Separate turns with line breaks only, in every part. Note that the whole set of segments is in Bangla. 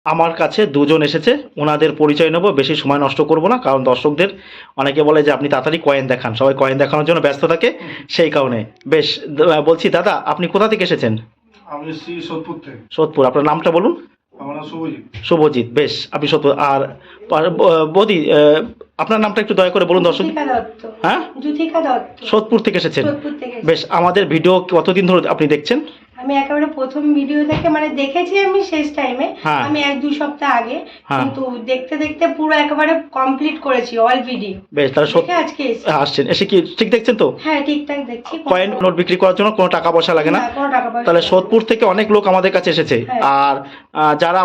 আমার কাছে দুজন এসেছে, ওনাদের পরিচয় নেব, বেশি সময় নষ্ট করব না, কারণ দর্শকদের অনেকে বলে যে আপনি তাড়াতাড়ি কয়েন দেখান, সবাই কয়েন দেখানোর জন্য ব্যস্ত থাকে, সেই কারণে। বেশ, বলছি দাদা, আপনি কোথা থেকে এসেছেন?
আমি এসেছি সোদপুর থেকে।
সোদপুর। আপনার নামটা বলুন।
আমার নাম শুভজিৎ।
শুভজিৎ, বেশ, আপনি সোদপুর। আর বৌদি, আপনার নামটা একটু দয়া করে বলুন দর্শক।
জ্যোতিকা দত্ত।
হ্যাঁ,
জ্যোতিকা দত্ত।
সোদপুর থেকে এসেছেন।
সোদপুর থেকে
বেশ, আমাদের ভিডিও কতদিন ধরে আপনি দেখছেন?
আমি একেবারে প্রথম ভিডিও থেকে মানে দেখেছি আমি শেষ টাইমে।
হ্যাঁ।
আমি 1-2 সপ্তাহ আগে,
হ্যাঁ।
কিন্তু দেখতে দেখতে পুরো একেবারে কমপ্লিট করেছি অল ভিডিও।
বেশ, তাহলে
দেখে আজকে এসেছি।
আসছেন, এসে কি ঠিক দেখছেন তো?
হ্যাঁ, ঠিকঠাক দেখছি।
কয়েন নোট বিক্রি করার জন্য কোনো টাকা পয়সা লাগে না।
কোনো টাকা পয়সা
তাহলে
লাগে না।
সোদপুর থেকে অনেক লোক আমাদের কাছে এসেছে।
হ্যাঁ।
আর যারা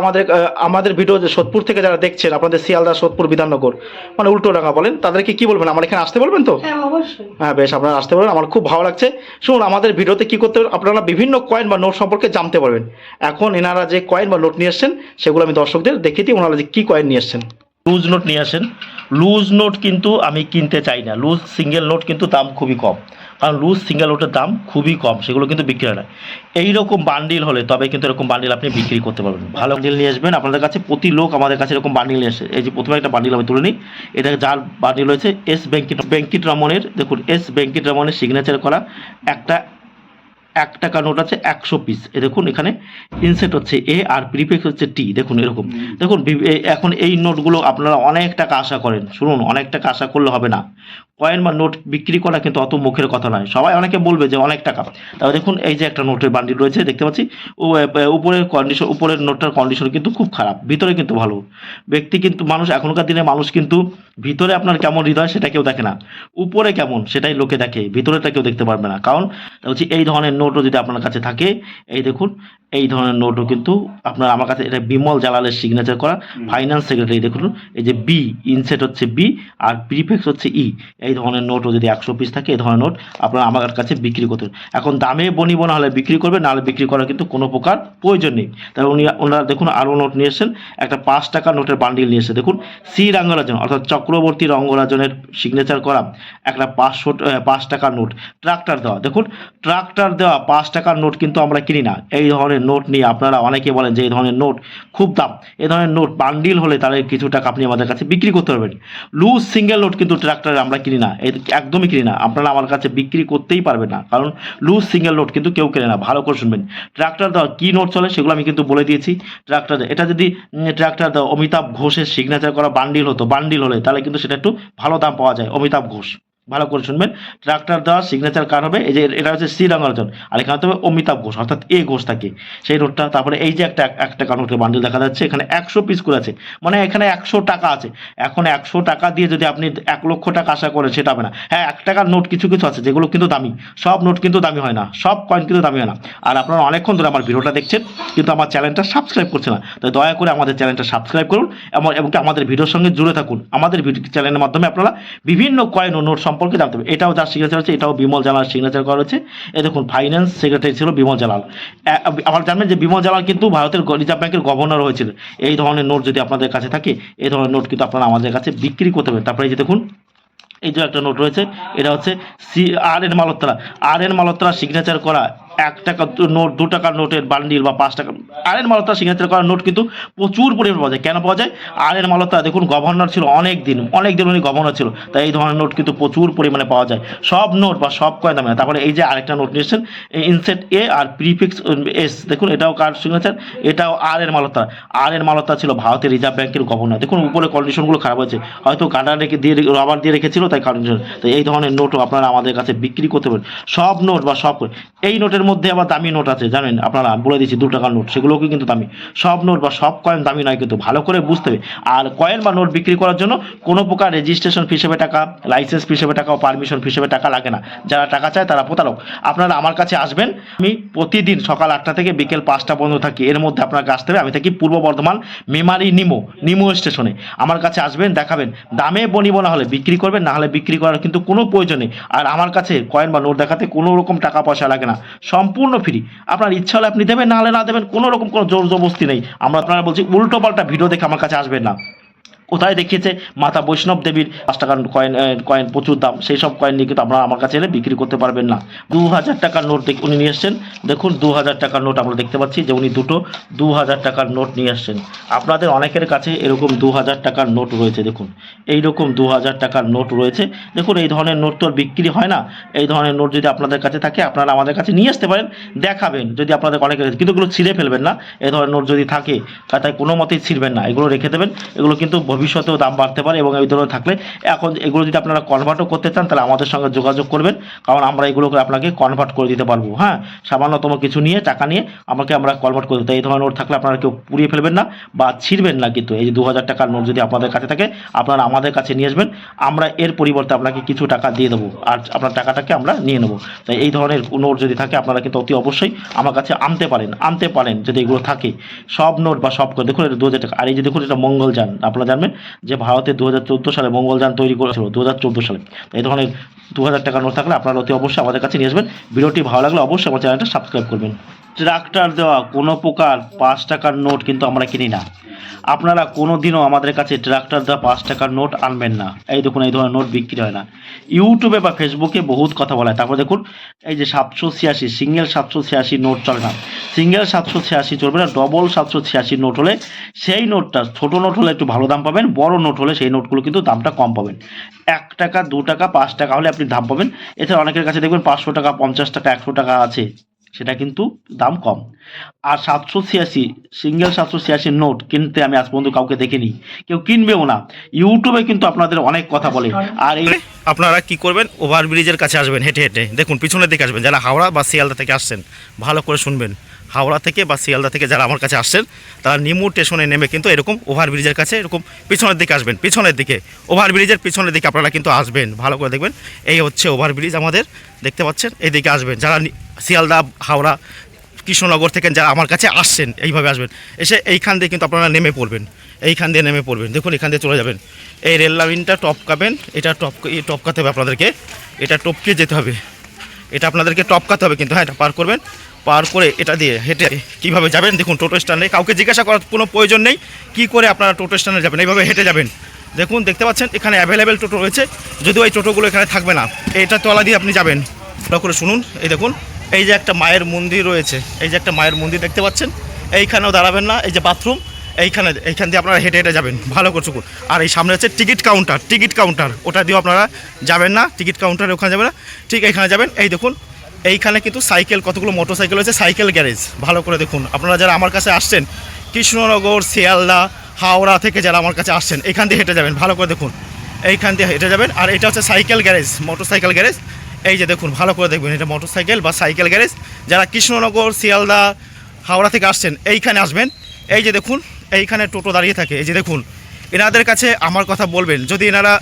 আমাদের ভিডিও সোদপুর থেকে যারা দেখছেন, আপনাদের শিয়ালদা, সোদপুর, বিধাননগর, মানে উল্টোডাঙ্গা বলেন, তাদেরকে কি বলবেন? আমার এখানে আসতে বলবেন তো?
হ্যাঁ, অবশ্যই।
হ্যাঁ, বেশ, আপনারা আসতে পারবেন। আমার খুব ভালো লাগছে। শুনুন, আমাদের ভিডিওতে কি করতে হবে, আপনারা বিভিন্ন কয়েন বা নোট সম্পর্কে জানতে পারবেন। এখন এনারা যে কয়েন বা নোট নিয়ে এসছেন, সেগুলো আমি দর্শকদের দেখিয়ে দিই, ওনারা যে কী কয়েন নিয়ে এসছেন। লুজ নোট নিয়ে আসেন। লুজ নোট কিন্তু আমি কিনতে চাই না। লুজ সিঙ্গেল নোট কিন্তু দাম খুবই কম, কারণ লুজ সিঙ্গেল নোটের দাম খুবই কম, সেগুলো কিন্তু বিক্রি হয় না। এইরকম বান্ডিল হলে তবে কিন্তু এরকম বান্ডিল আপনি বিক্রি করতে পারবেন। ভালো বান্ডিল নিয়ে আসবেন। আপনাদের কাছে প্রতি লোক আমাদের কাছে এরকম বান্ডিল নিয়ে আসে। এই যে প্রথমে একটা বান্ডিল আমি তুলে নিই। এটা যার বান্ডিল রয়েছে এস বেঙ্কিটরমনের, দেখুন এস বেঙ্কিটরমনের সিগনেচার করা একটা 1 টাকা নোট আছে 100 পিস। এ দেখুন, এখানে ইনসেট হচ্ছে এ আর প্রিফিক্স হচ্ছে টি। দেখুন এরকম। দেখুন এখন এই নোটগুলো আপনারা অনেক টাকা আশা করেন। শুনুন, অনেক টাকা আশা করলে হবে না। কয়েন বা নোট বিক্রি করা কিন্তু অত মুখের কথা নয়। সবাই অনেকে বলবে যে অনেক টাকা। তবে দেখুন, এই যে একটা নোটের বান্ডিল রয়েছে দেখতে পাচ্ছি, উপরের নোটটার কন্ডিশন কিন্তু খুব খারাপ, ভিতরে কিন্তু ভালো। ব্যক্তি কিন্তু মানুষ, এখনকার দিনে মানুষ কিন্তু ভিতরে আপনার কেমন হৃদয় সেটা কেউ দেখে না, উপরে কেমন সেটাই লোকে দেখে, ভিতরেটা কেউ দেখতে পারবে না। কারণ হচ্ছে এই ধরনের নোটও যদি আপনার কাছে থাকে, এই দেখুন এই ধরনের নোটও কিন্তু আপনার আমার কাছে, এটা বিমল জালালের সিগনেচার করা ফাইন্যান্স সেক্রেটারি। দেখুন এই যে বি, ইনসেট হচ্ছে বি আর প্রিফিক্স হচ্ছে ই। এই ধরনের নোটও যদি 100 পিস থাকে, এই ধরনের নোট আপনারা আমার কাছে বিক্রি করতে। এখন দামে বনিব না হলে বিক্রি করবে, নাহলে বিক্রি করার কিন্তু কোনো প্রকার প্রয়োজন নেই। তাহলে ওনারা দেখুন আরও নোট নিয়ে এসেছেন। একটা 5 টাকা নোটের বান্ডিল নিয়ে এসে, দেখুন সি রঙ্গরাজন অর্থাৎ চক্রবর্তী রঙ্গরাজনের সিগনেচার করা একটা 5 টাকার নোট, ট্রাক্টর দেওয়া। দেখুন ট্রাক্টর দেওয়া 5 টাকার নোট কিন্তু আমরা কিনি না। এই ধরনের নোট নিয়ে আপনারা অনেকে বলেন যে এই ধরনের নোট খুব দাম। এই ধরনের নোট বান্ডিল হলে তাহলে কিছু টাকা আপনি আমাদের কাছে বিক্রি করতে পারবেন। লুজ সিঙ্গেল নোট কিন্তু ট্রাক্টরে আমরা কিনি না, একদমই কিনি না। আপনারা আমার কাছে বিক্রি করতেই পারবেন না, কারণ লুজ সিঙ্গেল নোট কিন্তু কেউ কেনে না। ভালো করে শুনবেন, ট্রাক্টর দেওয়া কী নোট চলে সেগুলো আমি কিন্তু বলে দিয়েছি। ট্রাক্টর, এটা যদি ট্রাক্টর দেওয়া অমিতাভ ঘোষের সিগনেচার করা বান্ডিল হতো, বান্ডিল হলে তাহলে কিন্তু সেটা একটু ভালো দাম পাওয়া যায়। অমিতাভ ঘোষ, ভালো করে শুনবেন, ট্রাক্টর দেওয়া সিগনেচার কার হবে, এই যে এটা হচ্ছে শ্রী রঙ্গরাজন, আর এখানে তবে অমিতাভ ঘোষ অর্থাৎ এ ঘোষ থাকে সেই নোটটা। তারপরে এই যে একটা 1 টাকা নোটের বান্ডিল দেখা যাচ্ছে, এখানে 100 পিস করে আছে, মানে এখানে 100 টাকা আছে। এখন 100 টাকা দিয়ে যদি আপনি 1 লক্ষ টাকা আশা করেন, সেটা হবে না। হ্যাঁ, 1 টাকার নোট কিছু কিছু আছে যেগুলো কিন্তু দামি, সব নোট কিন্তু দামি হয় না, সব কয়েন কিন্তু দামি হয় না। আর আপনারা অনেকক্ষণ ধরে আমার ভিডিওটা দেখছেন কিন্তু আমার চ্যানেলটা সাবস্ক্রাইব করছে না, তাই দয়া করে আমাদের চ্যানেলটা সাবস্ক্রাইব করুন এবং আমাদের ভিডিওর সঙ্গে জুড়ে থাকুন। আমাদের চ্যানেলের মাধ্যমে আপনারা বিভিন্ন কয়েন ও নোট সম্পর্কে জানতে হবে। এটাও যার সিগনেচার আছে, এটাও বিমল জালাল সিগনেচার করা হয়েছে। এই দেখুন ফাইন্যান্স সেক্রেটারি ছিল বিমল জালাল। আপনারা জানবেন যে বিমল জালাল কিন্তু ভারতের রিজার্ভ ব্যাংকের গভর্নর হয়েছিল। এই ধরনের নোট যদি আপনাদের কাছে থাকে, এই ধরনের নোট কিন্তু আপনারা আমাদের কাছে বিক্রি করতে পারেন। তারপরে এই যে দেখুন, এই যে একটা নোট রয়েছে, এটা হচ্ছে আর এন মালহোত্রা সিগনেচার করা 1 টাকা নোট, 2 টাকার নোটের বান্ডিল বা 5 টাকা। আর এন মালহোত্রা সিগনেচার করা নোট কিন্তু প্রচুর পরিমাণে পাওয়া যায়। কেন পাওয়া যায়? আর এন মালহোত্রা দেখুন গভর্নর ছিল অনেক দিন উনি গভর্নর ছিল, তাই এই ধরনের নোট কিন্তু প্রচুর পরিমাণে পাওয়া যায়। সব নোট বা সব কয়েন দামে না। তারপরে এই যে আরেকটা নোট নিয়েছেন, ইনসেট এ আর প্রিফিক্স এস, দেখুন এটাও কার সিগনেচার, এটাও আর এন মালহোত্রা ছিল ভারতের রিজার্ভ ব্যাংকের গভর্নর। দেখুন উপরে কন্ডিশনগুলো খারাপ হয়েছে, হয়তো কাটা রবার দিয়ে রেখেছিল তাই কন্ডিশন। তো এই ধরনের নোটও আপনারা আমাদের কাছে বিক্রি করতে পারেন। সব নোট বা সব এই নোটের মধ্যে আবার দামি নোট আছে জানেন, আপনারা বলে দিচ্ছি 2 টাকার নোট, সেগুলোও কিন্তু দামি। সব নোট বা সব কয়েন দামি নয়, কিন্তু ভালো করে বুঝতে হবে। আর কয়েন বা নোট বিক্রি করার জন্য কোনো প্রকার রেজিস্ট্রেশন ফি হিসেবে টাকা, লাইসেন্স ফি হিসেবে টাকা ও পারমিশন ফি হিসেবে টাকা লাগে না। যারা টাকা চায় তারা প্রতারক। আপনারা আমার কাছে আসবেন, আমি প্রতিদিন সকাল 8টা থেকে বিকেল 5টা পর্যন্ত থাকি। এর মধ্যে আপনাকে আসতে হবে। আমি থাকি পূর্ব বর্ধমান মেমারি নিমো স্টেশনে। আমার কাছে আসবেন, দেখাবেন, দামে বনিব না হলে বিক্রি করবেন, না হলে বিক্রি করার কিন্তু কোনো প্রয়োজন নেই। আর আমার কাছে কয়েন বা নোট দেখাতে কোনো রকম টাকা পয়সা লাগে না, সম্পূর্ণ ফ্রি। আপনার ইচ্ছা হলে আপনি দেবেন, না হলে না দেবেন, কোনো রকম কোনো জোর জবরদস্তি নেই। আপনারা বলছি উল্টো পাল্টা ভিডিও দেখে আমার কাছে আসবেন না। কোথায় দেখিয়েছে মাতা বৈষ্ণব দেবীর 5 টাকার কয়েন প্রচুর দাম, সেই সব কয়েন নিয়ে কিন্তু আপনারা আমার কাছে এলে বিক্রি করতে পারবেন না। 2000 টাকার নোট উনি নিয়ে এসছেন, দেখুন 2000 টাকার নোট আমরা দেখতে পাচ্ছি যে উনি দুটো 2000 টাকার নোট নিয়ে আসছেন। আপনাদের অনেকের কাছে এরকম 2000 টাকার নোট রয়েছে, দেখুন এইরকম 2000 টাকার নোট রয়েছে। দেখুন এই ধরনের নোট তো আর বিক্রি হয় না, এই ধরনের নোট যদি আপনাদের কাছে থাকে আপনারা আমাদের কাছে নিয়ে আসতে পারেন, দেখাবেন যদি আপনাদের অনেকের, কিন্তু এগুলো ছিঁড়ে ফেলবেন না। এই ধরনের নোট যদি থাকে তাই কোনো মতেই ছিঁড়বেন না, এগুলো রেখে দেবেন। এগুলো কিন্তু ভবিষ্যতেও দাম বাড়তে পারে এবং এই ধরনের থাকলে এখন এগুলো যদি আপনারা কনভার্টও করতে চান তাহলে আমাদের সঙ্গে যোগাযোগ করবেন, কারণ আমরা এগুলোকে আপনাকে কনভার্ট করে দিতে পারবো। হ্যাঁ, সামান্যতম কিছু নিয়ে টাকা নিয়ে আমরা কনভার্ট করে দিতে। এই ধরনের নোট থাকলে আপনারা কেউ পুড়িয়ে ফেলবেন না বা ছিঁড়বেন না। কিন্তু এই যে 2000 টাকার নোট যদি আপনাদের কাছে থাকে আপনারা আমাদের কাছে নিয়ে আসবেন, আমরা এর পরিবর্তে আপনাকে কিছু টাকা দিয়ে দেবো আর আপনার টাকাটাকে আমরা নিয়ে নেবো। তাই এই ধরনের নোট যদি থাকে আপনারা কিন্তু অতি অবশ্যই আমার কাছে আনতে পারেন যদি এগুলো থাকে। সব নোট বা সব করে দেখুন এটা 2000 টাকা। আর এই যে দেখুন এটা মঙ্গলযান, আপনারা জানবেন যে ভারতে 2014 সালে মঙ্গলযান তৈরি করেছিল 2014 সালে। এই ধরনের 2000 টাকার নোট থাকলে আপনারা অতি অবশ্যই আমাদের কাছে নিয়ে আসবেন। ভিডিওটি ভালো লাগলে অবশ্যই আমার চ্যানেলটা সাবস্ক্রাইব করবেন। ট্রাক্টর দেওয়া কোনো প্রকার 5 টাকার নোট কিন্তু আমরা কিনি না। আপনারা কোনো দিনও আমাদের কাছে ট্রাক্টর দেওয়া 5 টাকার নোট আনবেন না। এই দেখুন এই ধরনের নোট বিক্রি হয় না। ইউটিউবে বা ফেসবুকে বহুত কথা বলা হয়। তারপর দেখুন এই যে 786 সিঙ্গেল 786 নোট চলে না, সিঙ্গেল 786 চলবে না, ডবল 786 নোট হলে সেই নোটটা, ছোটো নোট হলে একটু ভালো দাম পাবেন, বড় নোট হলে সেই নোটগুলো কিন্তু দামটা কম পাবেন। 1 টাকা 2 টাকা 5 টাকা হলে আপনি দাম পাবেন। এছাড়া অনেকের কাছে দেখবেন 500 টাকা 50 টাকা 100 টাকা আছে, সেটা কিন্তু দাম কম। আর 786 সিঙ্গেল 786 নোট কিনতে আমি আজ পর্যন্ত কাউকে দেখিনি, কেউ কিনবেও না। ইউটিউবে কিন্তু আপনাদের অনেক কথা বলে। আর এই
আপনারা কি করবেন, ওভারব্রিজের কাছে আসবেন হেঁটে হেঁটে, দেখুন পিছনের দিকে আসবেন। যারা হাওড়া বা শিয়ালদা থেকে আসছেন ভালো করে শুনবেন, হাওড়া থেকে বা শিয়ালদা থেকে যারা আমার কাছে আসছেন তারা নিমু স্টেশনে নেমে কিন্তু এরকম ওভারব্রিজের কাছে এরকম পিছনের দিকে আসবেন, পিছনের দিকে ওভারব্রিজের পিছনের দিকে আপনারা কিন্তু আসবেন। ভালো করে দেখবেন, এই হচ্ছে ওভারব্রিজ আমাদের, দেখতে পাচ্ছেন, এই দিকে আসবেন। যারা শিয়ালদা হাওড়া কৃষ্ণনগর থেকে যারা আমার কাছে আসছেন এইভাবে আসবেন, এসে এইখান দিয়ে কিন্তু আপনারা নেমে পড়বেন, এইখান দিয়ে নেমে পড়বেন। দেখুন এখান দিয়ে চলে যাবেন, এই রেল লাইনটা টপকাবেন, এটা টপকাতে হবে আপনাদেরকে, এটা টপকে যেতে হবে, এটা আপনাদেরকে টপকাতে হবে কিন্তু। হ্যাঁ, এটা পার করবেন, পার করে এটা দিয়ে হেঁটে কীভাবে যাবেন দেখুন। টোটো স্ট্যান্ডে কাউকে জিজ্ঞাসা করার কোনো প্রয়োজন নেই, কী করে আপনারা টোটো স্ট্যান্ডে যাবেন, এইভাবে হেঁটে যাবেন। দেখুন দেখতে পাচ্ছেন এখানে অ্যাভেলেবেল টোটো রয়েছে, যদিও এই টোটোগুলো এখানে থাকবে না, এটা তলা দিয়ে আপনি যাবেন। ভালো করে শুনুন, এই দেখুন এই যে একটা মায়ের মন্দির রয়েছে, এই যে একটা মায়ের মন্দির দেখতে পাচ্ছেন, এইখানেও দাঁড়াবেন না, এই যে বাথরুম, এইখান দিয়ে আপনারা হেঁটে হেঁটে যাবেন। ভালো করে শুনুন। আর এই সামনে হচ্ছে টিকিট কাউন্টার, ওটা দিয়েও আপনারা যাবেন না, টিকিট কাউন্টারে ওখানে যাবেন না, ঠিক এইখানে যাবেন। এই দেখুন এইখানে কিন্তু সাইকেল, কতগুলো মোটর সাইকেল রয়েছে, সাইকেল গ্যারেজ। ভালো করে দেখুন, আপনারা যারা আমার কাছে আসছেন কৃষ্ণনগর শিয়ালদা হাওড়া থেকে যারা আমার কাছে আসছেন এখান দিয়ে হেঁটে যাবেন। ভালো করে দেখুন, এইখান দিয়ে হেঁটে যাবেন। আর এটা হচ্ছে cycle garage, motor cycle garage. এই যে দেখুন ভালো করে দেখবেন, এটা মোটর সাইকেল বা সাইকেল গ্যারেজ। যারা কৃষ্ণনগর শিয়ালদা হাওড়া থেকে আসছেন এইখানে আসবেন। এই যে দেখুন এইখানে টোটো দাঁড়িয়ে থাকে, এই যে দেখুন এনাদের কাছে আমার কথা বলবেন, যদি এনারা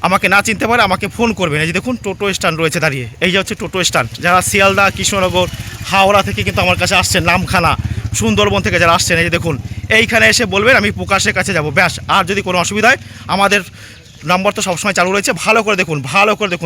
আমাকে না চিনতে পারে আমাকে ফোন করবেন। এই যে দেখুন টোটো স্ট্যান্ড রয়েছে দাঁড়িয়ে, এই যে হচ্ছে টোটো স্ট্যান্ড। যারা শিয়ালদা কৃষ্ণনগর হাওড়া থেকে কিন্তু আমার কাছে আসছেন, নামখানা সুন্দরবন থেকে যারা আসছেন, এই যে দেখুন এইখানে এসে বলবেন আমি প্রকাশের কাছে যাব, ব্যাস। আর যদি কোনো অসুবিধা হয় আমাদের নাম্বার তো সবসময় চালু রয়েছে। ভালো করে দেখুন, ভালো করে দেখুন।